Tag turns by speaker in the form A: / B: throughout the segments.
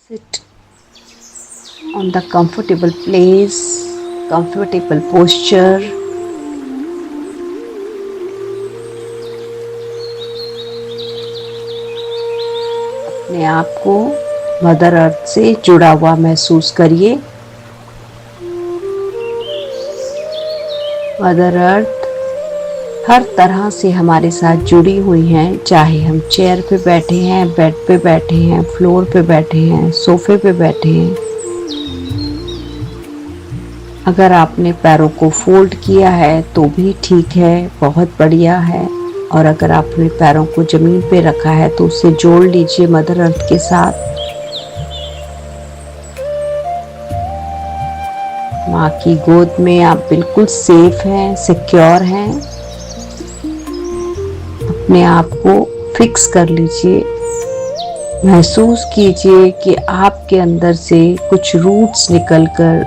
A: Sit on the comfortable place, comfortable posture. अपने आप को मदर अर्थ से जुड़ा हुआ महसूस करिए। मदर अर्थ हर तरह से हमारे साथ जुड़ी हुई हैं, चाहे हम चेयर पे बैठे हैं, बेड पे बैठे हैं, फ्लोर पे बैठे हैं, सोफे पे बैठे हैं। अगर आपने पैरों को फोल्ड किया है तो भी ठीक है, बहुत बढ़िया है। और अगर आपने पैरों को जमीन पे रखा है तो उसे जोड़ लीजिए मदर अर्थ के साथ। माँ की गोद में आप बिल्कुल सेफ हैं, सिक्योर हैं। अपने आप को फिक्स कर लीजिए। महसूस कीजिए कि आपके अंदर से कुछ रूट्स निकलकर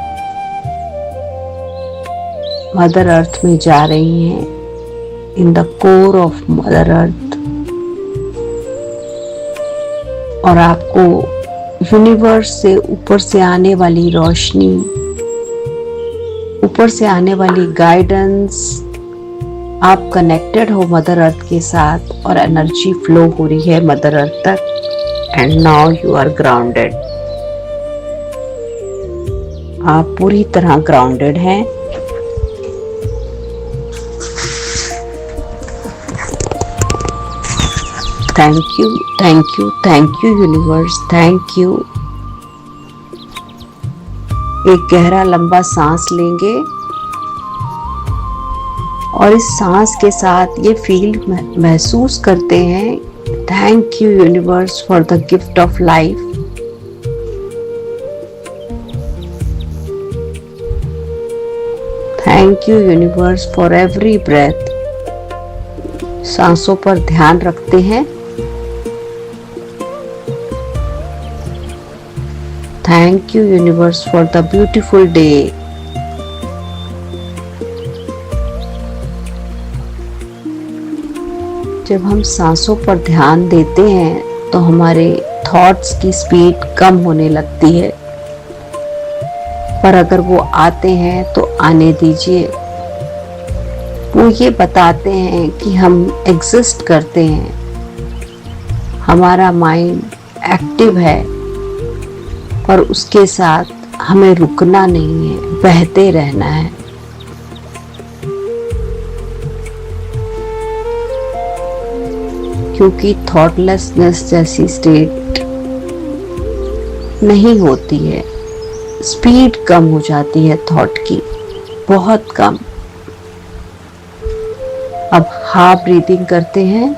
A: मदर अर्थ में जा रही हैं, in the core of mother earth. और आपको यूनिवर्स से ऊपर से आने वाली रोशनी, ऊपर से आने वाली गाइडेंस, आप कनेक्टेड हो मदर अर्थ के साथ और एनर्जी फ्लो हो रही है मदर अर्थ तक। And now you are grounded. आप पूरी तरह ग्राउंडेड हैं। Thank you, thank you, thank you universe, thank you. एक गहरा लंबा सांस लेंगे और इस सांस के साथ ये फील महसूस करते हैं, thank you universe for the gift of life. Thank you universe for every breath. सांसों पर ध्यान रखते हैं। Thank you universe for the beautiful day. जब हम सांसों पर ध्यान देते हैं तो हमारे थॉट्स की स्पीड कम होने लगती है, पर अगर वो आते हैं तो आने दीजिए। वो ये बताते हैं कि हम एग्जिस्ट करते हैं, हमारा माइंड एक्टिव है, पर उसके साथ हमें रुकना नहीं है, बहते रहना है। क्योंकि थॉटलेसनेस जैसी स्टेट नहीं होती है, स्पीड कम हो जाती है थॉट की, बहुत कम। अब हाफ ब्रीदिंग करते हैं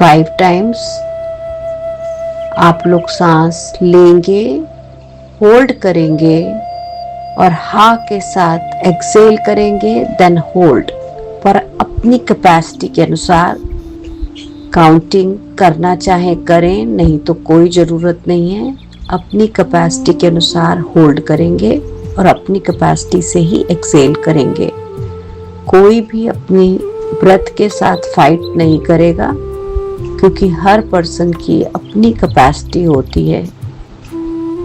A: 5 टाइम्स। आप लोग सांस लेंगे, होल्ड करेंगे और हा के साथ एक्सेल करेंगे, देन होल्ड। पर अपनी कैपेसिटी के अनुसार काउंटिंग करना चाहे करें, नहीं तो कोई ज़रूरत नहीं है। अपनी कैपेसिटी के अनुसार होल्ड करेंगे और अपनी कैपेसिटी से ही एक्सेल करेंगे। कोई भी अपनी ब्रेथ के साथ फाइट नहीं करेगा, क्योंकि हर पर्सन की अपनी कैपेसिटी होती है।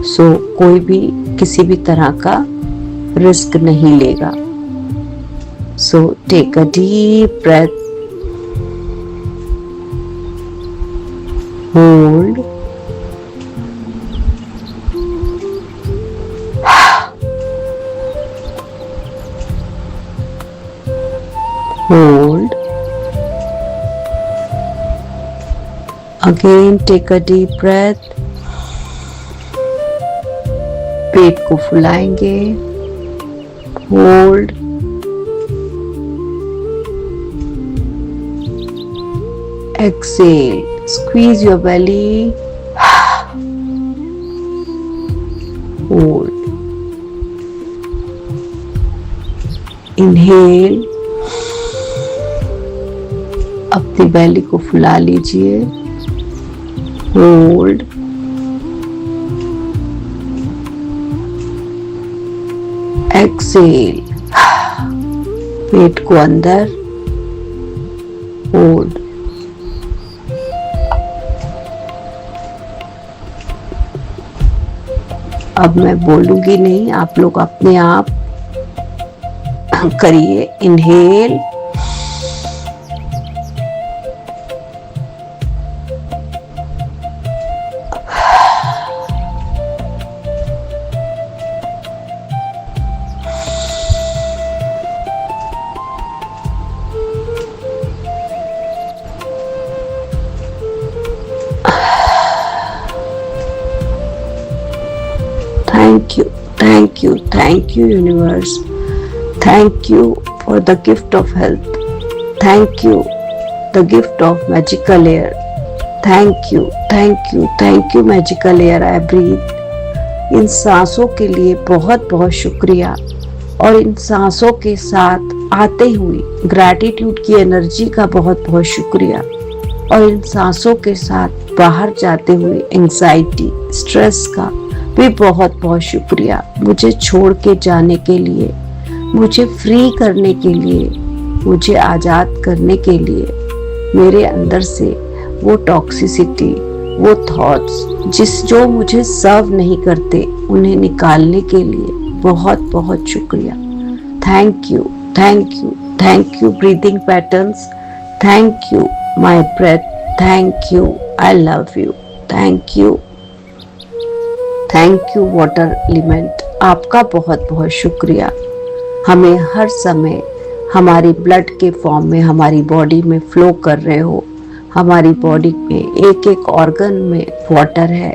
A: सो कोई भी किसी भी तरह का रिस्क नहीं लेगा। So take a deep breath, hold, hold, again take a deep breath। पेट को फुलाएंगे, hold, exhale, squeeze your belly, hold, inhale, अपनी बेली को फुला लीजिए, होल्ड, एक्सेल, पेट को अंदर, होल्ड, अब मैं बोलूंगी नहीं, आप लोग अपने आप करिए inhale, thank you universe, thank you for the gift of health, thank you the gift of magical air, thank you magical air I breathe। इन सांसों के लिए बहुत बहुत शुक्रिया, और इन सांसों के साथ आते हुए ग्रैटिट्यूड की एनर्जी का बहुत बहुत शुक्रिया, और इन सांसों के साथ बाहर जाते हुए एंजाइटी स्ट्रेस का भी बहुत बहुत शुक्रिया। मुझे छोड़ के जाने के लिए, मुझे फ्री करने के लिए, मुझे आज़ाद करने के लिए, मेरे अंदर से वो टॉक्सिसिटी, वो थॉट्स जो मुझे सर्व नहीं करते, उन्हें निकालने के लिए बहुत बहुत शुक्रिया। Thank you breathing patterns, thank you my breath, thank you I love you, thank you water element, आपका बहुत बहुत शुक्रिया। हमें हर समय हमारी ब्लड के फॉर्म में हमारी बॉडी में फ्लो कर रहे हो। हमारी बॉडी में एक एक ऑर्गन में वाटर है,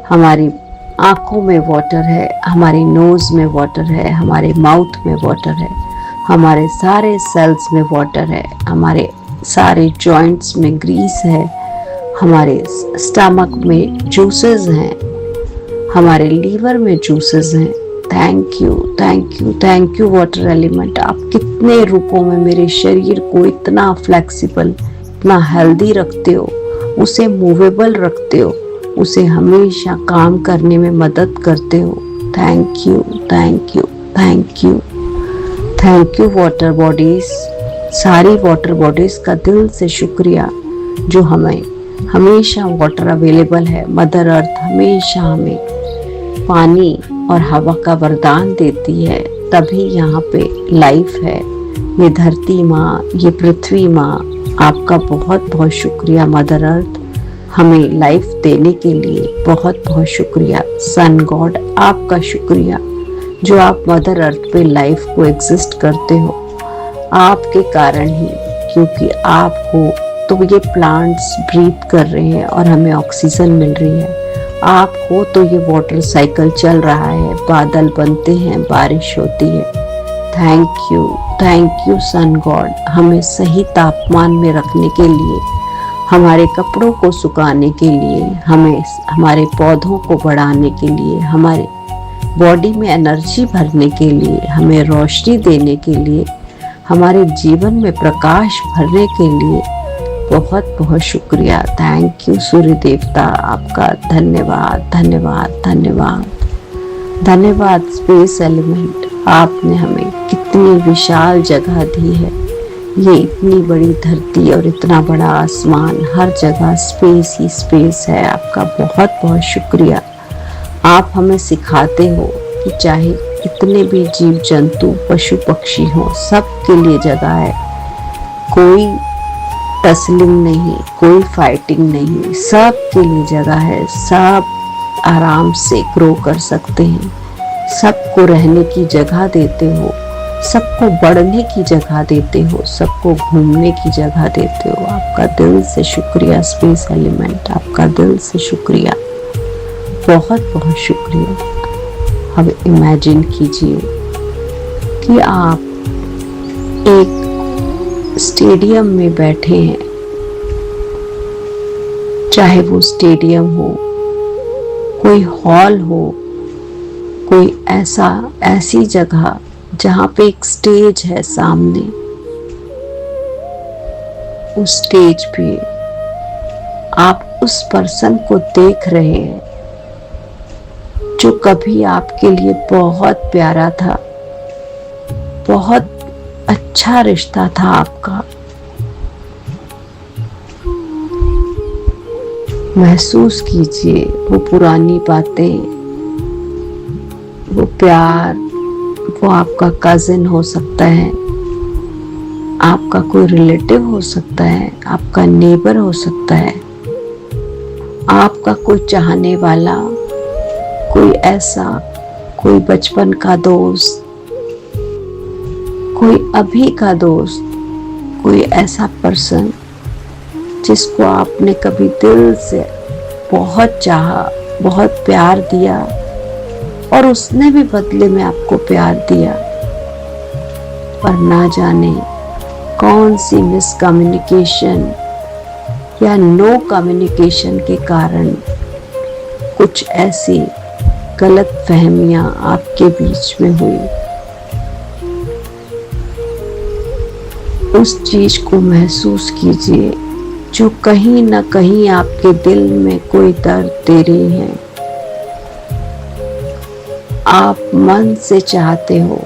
A: हमारी आँखों में वाटर है, हमारी नोज में वाटर है, हमारे माउथ में वाटर है, हमारे सारे सेल्स में वाटर है, हमारे सारे जॉइंट्स में ग्रीस है, हमारे स्टमक में जूसेस हैं, हमारे लीवर में जूसेस हैं। थैंक यू वाटर एलिमेंट, आप कितने रूपों में मेरे शरीर को इतना फ्लेक्सिबल, इतना हेल्दी रखते हो, उसे मूवेबल रखते हो, उसे हमेशा काम करने में मदद करते हो। थैंक यू वाटर बॉडीज, सारी वाटर बॉडीज का दिल से शुक्रिया जो हमें हमेशा वाटर अवेलेबल है। मदर अर्थ हमेशा हमें पानी और हवा का वरदान देती है, तभी यहाँ पे लाइफ है। ये धरती माँ, ये पृथ्वी माँ, आपका बहुत बहुत शुक्रिया। मदर अर्थ हमें लाइफ देने के लिए बहुत बहुत शुक्रिया। सन गॉड आपका शुक्रिया जो आप मदर अर्थ पे लाइफ को एग्जिस्ट करते हो। आपके कारण ही, क्योंकि आप हो तो ये प्लांट्स ब्रीथ कर रहे हैं और हमें ऑक्सीजन मिल रही है। आप हो तो ये वाटर साइकिल चल रहा है, बादल बनते हैं, बारिश होती है। थैंक यू सन गॉड, हमें सही तापमान में रखने के लिए, हमारे कपड़ों को सुखाने के लिए, हमें हमारे पौधों को बढ़ाने के लिए, हमारे बॉडी में एनर्जी भरने के लिए, हमें रोशनी देने के लिए, हमारे जीवन में प्रकाश भरने के लिए बहुत बहुत शुक्रिया। थैंक यू सूर्य देवता, आपका धन्यवाद स्पेस एलिमेंट, आपने हमें कितनी विशाल जगह दी है। ये इतनी बड़ी धरती और इतना बड़ा आसमान, हर जगह स्पेस ही स्पेस है। आपका बहुत बहुत शुक्रिया। आप हमें सिखाते हो कि चाहे कितने भी जीव जंतु पशु पक्षी हो, सबके लिए जगह है। कोई टसलिंग नहीं, कोई फाइटिंग नहीं, सबके लिए जगह है। सब आराम से ग्रो कर सकते हैं। सबको रहने की जगह देते हो, सबको बढ़ने की जगह देते हो, सबको घूमने की जगह देते हो। आपका दिल से शुक्रिया स्पेस एलिमेंट, आपका दिल से शुक्रिया, बहुत बहुत शुक्रिया। अब इमेजिन कीजिए कि आप एक स्टेडियम में बैठे हैं, चाहे वो स्टेडियम हो, कोई हॉल हो, कोई ऐसी जगह जहाँ पे एक स्टेज है सामने। उस स्टेज पे आप उस पर्सन को देख रहे हैं जो कभी आपके लिए बहुत प्यारा था, बहुत अच्छा रिश्ता था आपका। महसूस कीजिए वो पुरानी बातें, वो प्यार, वो आपका कजिन हो सकता है, आपका कोई रिलेटिव हो सकता है, आपका नेबर हो सकता है, आपका कोई चाहने वाला, कोई ऐसा, कोई बचपन का दोस्त, कोई अभी का दोस्त, कोई ऐसा पर्सन जिसको आपने कभी दिल से बहुत चाहा, बहुत प्यार दिया और उसने भी बदले में आपको प्यार दिया, पर ना जाने कौन सी मिसकम्युनिकेशन या नो कम्युनिकेशन के कारण कुछ ऐसी गलत फहमियां आपके बीच में हुई। उस चीज को महसूस कीजिए जो कहीं ना कहीं आपके दिल में कोई दर्द दे रही है। आप मन से चाहते हो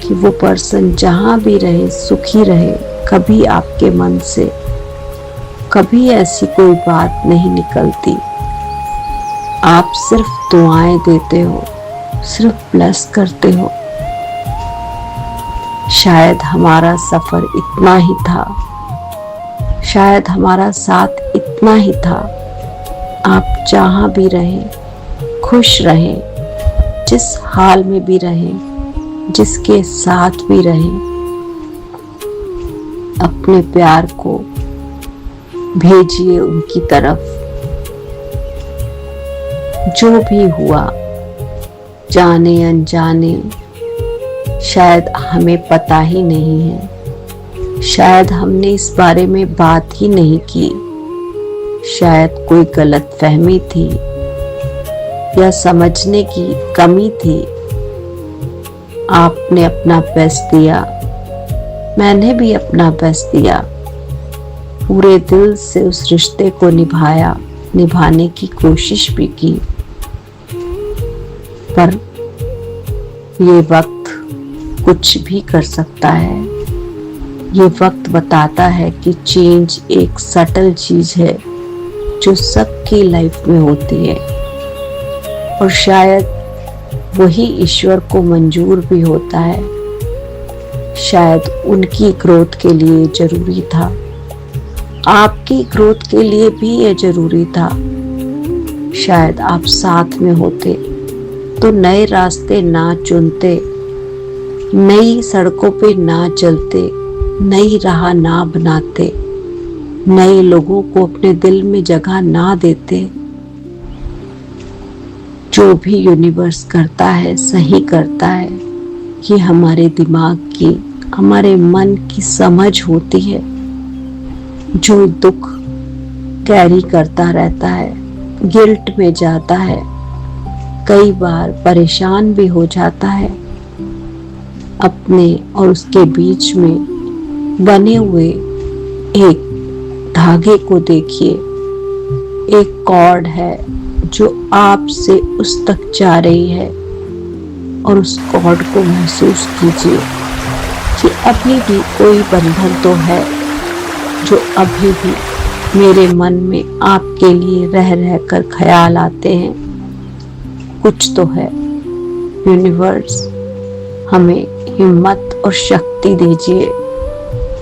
A: कि वो पर्सन जहां भी रहे सुखी रहे, कभी आपके मन से कभी ऐसी कोई बात नहीं निकलती। आप सिर्फ दुआएं देते हो, सिर्फ ब्लेस करते हो। शायद हमारा सफर इतना ही था, शायद हमारा साथ इतना ही था। आप जहां भी रहे खुश रहे, जिस हाल में भी रहे, जिसके साथ भी रहे, अपने प्यार को भेजिए उनकी तरफ। जो भी हुआ, जाने अनजाने, शायद हमें पता ही नहीं है, शायद हमने इस बारे में बात ही नहीं की, शायद कोई गलत फहमी थी या समझने की कमी थी। आपने अपना बेस्ट दिया, मैंने भी अपना बेस्ट दिया, पूरे दिल से उस रिश्ते को निभाया, निभाने की कोशिश भी की। पर ये वक्त कुछ भी कर सकता है। ये वक्त बताता है कि चेंज एक सटल चीज है जो सबकी लाइफ में होती है, और शायद वही ईश्वर को मंजूर भी होता है। शायद उनकी ग्रोथ के लिए जरूरी था, आपकी ग्रोथ के लिए भी ये जरूरी था। शायद आप साथ में होते तो नए रास्ते ना चुनते, नई सड़कों पे ना चलते, नई राह ना बनाते, नए लोगों को अपने दिल में जगह ना देते। जो भी यूनिवर्स करता है सही करता है। ये हमारे दिमाग की, हमारे मन की समझ होती है। जो दुख कैरी करता रहता है, गिल्ट में जाता है, कई बार परेशान भी हो जाता है। अपने और उसके बीच में बने हुए एक धागे को देखिए, एक कॉर्ड है जो आपसे उस तक जा रही है, और उस कॉर्ड को महसूस कीजिए कि अभी भी कोई बंधन तो है जो अभी भी मेरे मन में आपके लिए रह रह कर ख्याल आते हैं। कुछ तो है। यूनिवर्स हमें हिम्मत और शक्ति दीजिए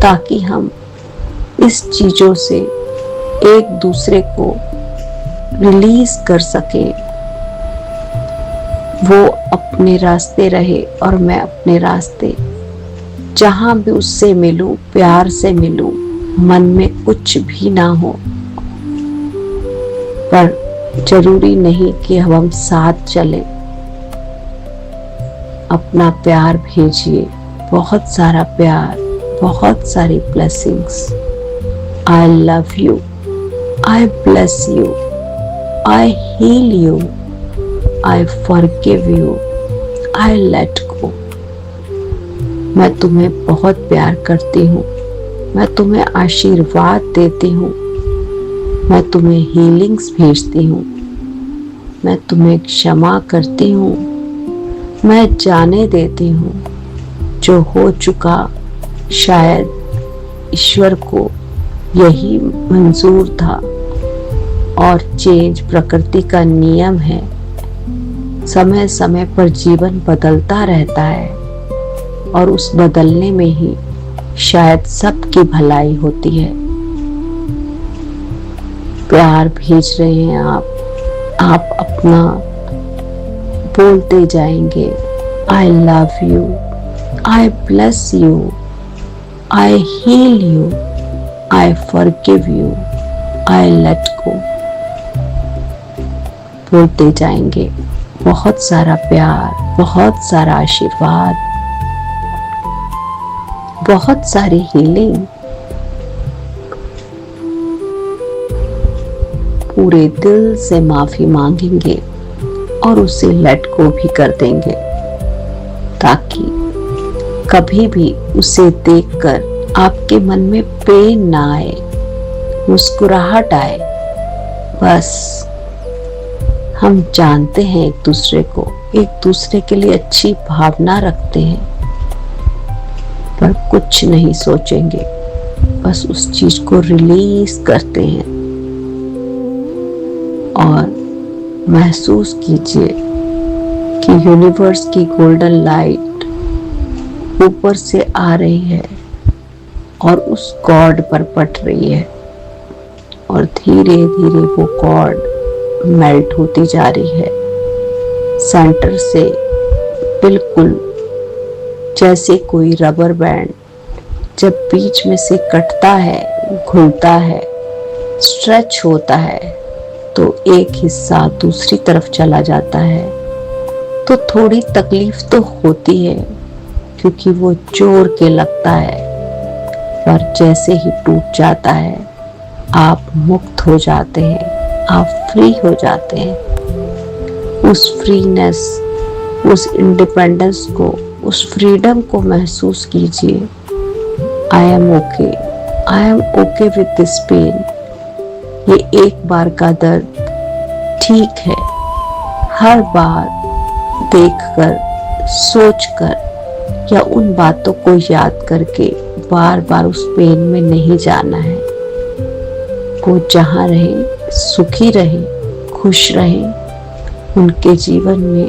A: ताकि हम इस चीजों से एक दूसरे को रिलीज कर सके। वो अपने रास्ते रहे और मैं अपने रास्ते। जहां भी उससे मिलूं, प्यार से मिलूं, मन में कुछ भी ना हो, पर जरूरी नहीं कि हम साथ चलें। अपना प्यार भेजिए, बहुत सारा प्यार, बहुत सारी blessings. I love you, I bless you, I heal you, I forgive you, I let go. मैं तुम्हें बहुत प्यार करती हूँ, मैं तुम्हें आशीर्वाद देती हूँ, मैं तुम्हें हीलिंग्स भेजती हूँ, मैं तुम्हें क्षमा करती हूँ, मैं जाने देती हूँ जो हो चुका शायद ईश्वर को यही मंजूर था, और चेंज प्रकृति का नियम है। समय समय पर जीवन बदलता रहता है और उस बदलने में ही शायद सबकी भलाई होती है। प्यार भेज रहे हैं आप अपना बोलते जाएंगे, I love you, I bless you, I heal you, I forgive you, I let go. बोलते जाएंगे बहुत सारा प्यार, बहुत सारा आशीर्वाद, बहुत सारी हीलिंग। पूरे दिल से माफी मांगेंगे और उसे लेट गो भी कर देंगे, ताकि कभी भी उसे देखकर आपके मन में पेन ना आए, मुस्कुराहट आए। बस हम जानते हैं एक दूसरे के लिए अच्छी भावना रखते हैं, पर कुछ नहीं सोचेंगे, बस उस चीज को रिलीज करते हैं। और महसूस कीजिए कि यूनिवर्स की गोल्डन लाइट ऊपर से आ रही है और उस कॉर्ड पर पट रही है, और धीरे धीरे वो कॉर्ड मेल्ट होती जा रही है सेंटर से, बिल्कुल जैसे कोई रबर बैंड जब बीच में से कटता है, घुलता है, स्ट्रेच होता है, तो एक हिस्सा दूसरी तरफ चला जाता है। तो थोड़ी तकलीफ तो होती है, क्योंकि वो जोड़ के लगता है, पर जैसे ही टूट जाता है आप मुक्त हो जाते हैं, आप फ्री हो जाते हैं। उस फ्रीनेस, उस इंडिपेंडेंस को, उस फ्रीडम को महसूस कीजिए। I am okay with this pain. ये एक बार का दर्द ठीक है, हर बार देखकर, सोचकर या उन बातों को याद करके बार बार उस पेन में नहीं जाना है। वो जहाँ रहे, सुखी रहे, खुश रहे, उनके जीवन में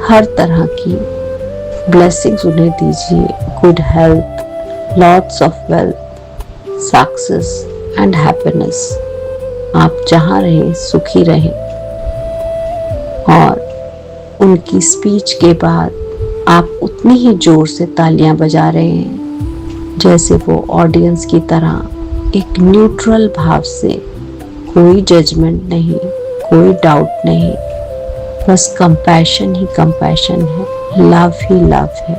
A: हर तरह की ब्लेसिंग्स उन्हें दीजिए। Good health, lots of wealth, success and happiness. आप जहाँ रहे सुखी रहे। और उनकी स्पीच के बाद आप उतनी ही जोर से तालियां बजा रहे हैं जैसे वो ऑडियंस की तरह एक न्यूट्रल भाव से, कोई जजमेंट नहीं, कोई डाउट नहीं, बस कंपैशन ही कंपैशन है, लव ही लव है।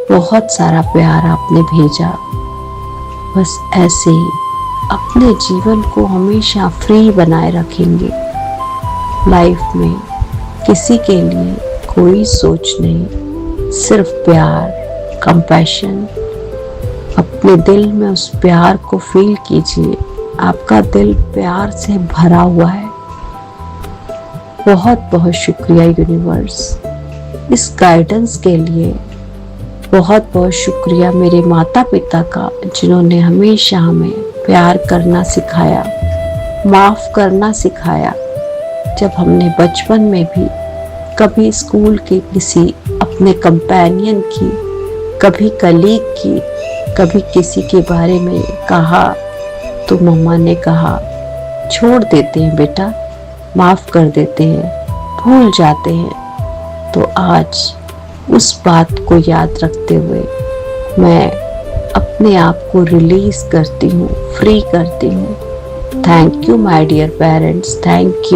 A: बहुत सारा प्यार आपने भेजा। बस ऐसे ही अपने जीवन को हमेशा फ्री बनाए रखेंगे। लाइफ में किसी के लिए कोई सोच नहीं, सिर्फ प्यार, कंपैशन। अपने दिल में उस प्यार को फील कीजिए। आपका दिल प्यार से भरा हुआ है। बहुत बहुत शुक्रिया यूनिवर्स इस गाइडेंस के लिए। बहुत बहुत शुक्रिया मेरे माता पिता का, जिन्होंने हमेशा हमें प्यार करना सिखाया, माफ करना सिखाया। जब हमने बचपन में भी कभी स्कूल के किसी अपने कंपेनियन की, कभी कलीग की, कभी किसी के बारे में कहा, तो मम्मा ने कहा छोड़ देते हैं बेटा, माफ कर देते हैं, भूल जाते हैं। तो आज उस बात को याद रखते हुए मैं अपने आप को रिलीज करती हूँ, फ्री करती हूँ। Thank you my dear parents, thank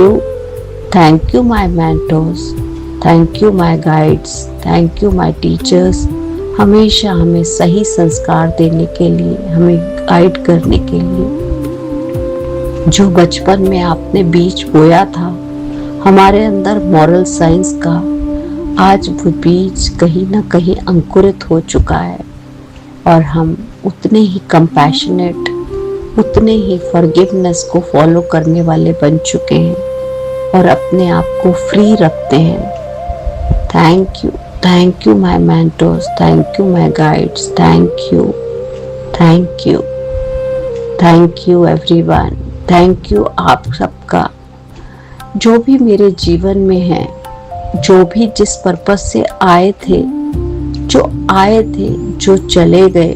A: you my mentors, thank you my guides, thank you my teachers. हमेशा हमें सही संस्कार देने के लिए, हमें गाइड करने के लिए। जो बचपन में आपने बीज बोया था हमारे अंदर मॉरल साइंस का, आज वो बीज कहीं ना कहीं अंकुरित हो चुका है और हम उतने ही कंपैशनेट, उतने ही फॉरगिवनेस को फॉलो करने वाले बन चुके हैं और अपने आप को फ्री रखते हैं। Thank you my mentors, thank you my guides, thank you everyone. Thank you आप सबका जो भी मेरे जीवन में है, जो भी जिस पर्पस से आए थे, जो चले गए,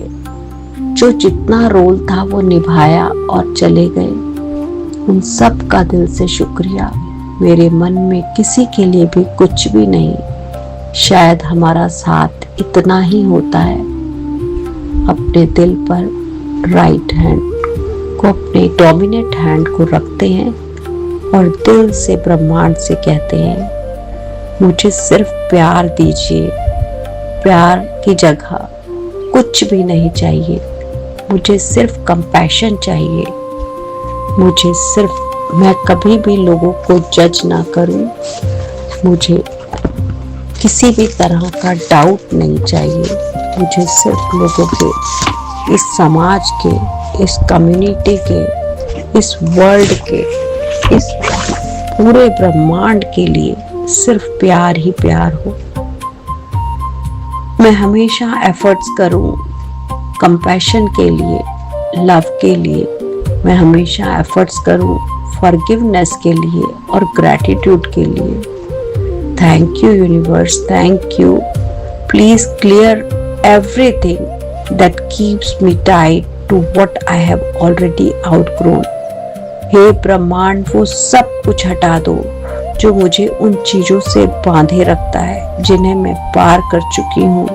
A: जो जितना रोल था वो निभाया और चले गए, उन सब का दिल से शुक्रिया। मेरे मन में किसी के लिए भी कुछ भी नहीं, शायद हमारा साथ इतना ही होता है। अपने दिल पर राइट हैंड को, अपने डोमिनेंट हैंड को रखते हैं और दिल से ब्रह्मांड से कहते हैं, मुझे सिर्फ प्यार दीजिए, प्यार की जगह कुछ भी नहीं चाहिए, मुझे सिर्फ कंपैशन चाहिए, मुझे सिर्फ, मैं कभी भी लोगों को जज ना करूं, मुझे किसी भी तरह का डाउट नहीं चाहिए, मुझे सिर्फ लोगों के, इस समाज के, इस कम्युनिटी के, इस वर्ल्ड के, इस पूरे ब्रह्मांड के लिए सिर्फ प्यार ही प्यार हो। मैं हमेशा एफर्ट्स करूं कंपैशन के लिए, लव के लिए। मैं हमेशा एफर्ट्स करूं फॉरगिवनेस के लिए और ग्रैटिट्यूड के लिए। Thank you universe, thank you. Please clear everything that keeps me tied to what I have already outgrown. हे ब्रह्मांड, वो सब कुछ हटा दो जो मुझे उन चीजों से बांधे रखता है जिन्हें मैं पार कर चुकी हूँ।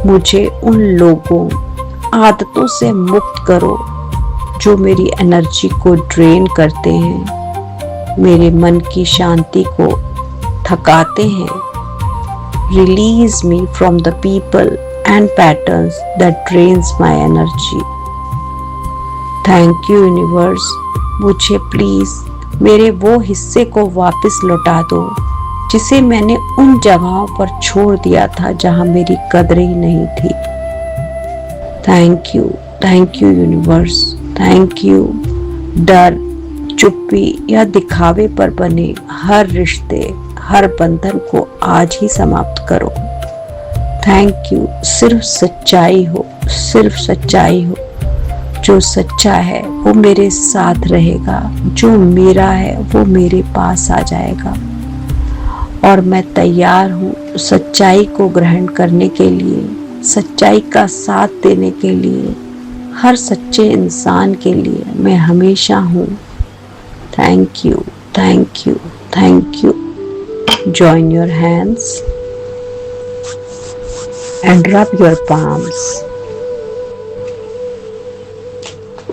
A: मुझे उन लोगों, आदतों से मुक्त करो जो मेरी एनर्जी को ड्रेन करते हैं, मेरे मन की शांति को थकाते हैं। Release me from the people and patterns that drains my energy. Thank you universe, मुझे प्लीज मेरे वो हिस्से को वापस लौटा दो जिसे मैंने उन जगहों पर छोड़ दिया था जहां मेरी कदर ही नहीं थी। Thank you universe, thank you. डर, चुप्पी या दिखावे पर बने हर रिश्ते, हर बंधन को आज ही समाप्त करो। Thank you. सिर्फ सच्चाई हो, सिर्फ सच्चाई हो। जो सच्चा है वो मेरे साथ रहेगा, जो मेरा है वो मेरे पास आ जाएगा। और मैं तैयार हूँ सच्चाई को ग्रहण करने के लिए, सच्चाई का साथ देने के लिए, हर सच्चे इंसान के लिए मैं हमेशा हूँ। Thank you, thank you, thank you. Join your hands and rub your palms।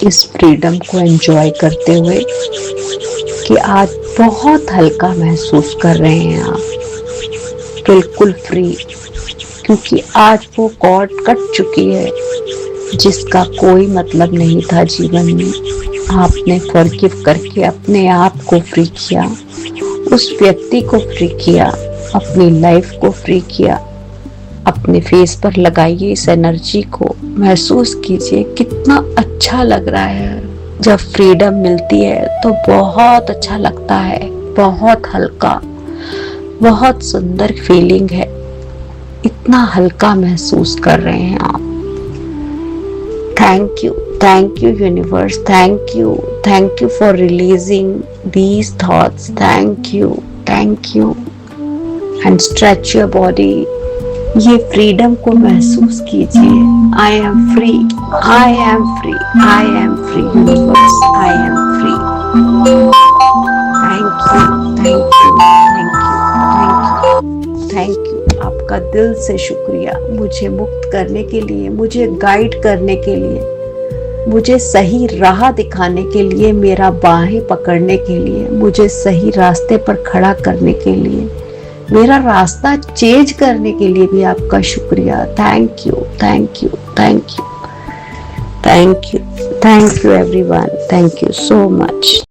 A: इस फ्रीडम को एंजॉय करते हुए कि आज बहुत हल्का महसूस कर रहे हैं आप, बिल्कुल फ्री, क्योंकि आज वो कॉर्ड कट चुकी है जिसका कोई मतलब नहीं था जीवन में। आपने फॉरगिव करके अपने आप को फ्री किया, उस व्यक्ति को फ्री किया, अपनी लाइफ को फ्री किया। अपने फेस पर लगाइए इस एनर्जी को, महसूस कीजिए कितना अच्छा लग रहा है। जब फ्रीडम मिलती है तो बहुत अच्छा लगता है, बहुत हल्का, बहुत सुंदर फीलिंग है। इतना हल्का महसूस कर रहे हैं आप। Thank you universe, thank you for releasing these thoughts। thank you and stretch your body। ये फ्रीडम को महसूस कीजिए। I am free, I am free, I am free universe, I am free। thank you। आपका दिल से शुक्रिया, मुझे मुक्त करने के लिए, मुझे गाइड करने के लिए, मुझे सही राह दिखाने के लिए, मेरा बाहें पकड़ने के लिए, मुझे सही रास्ते पर खड़ा करने के लिए, मेरा रास्ता चेंज करने के लिए भी आपका शुक्रिया। Thank you everyone, thank you so much.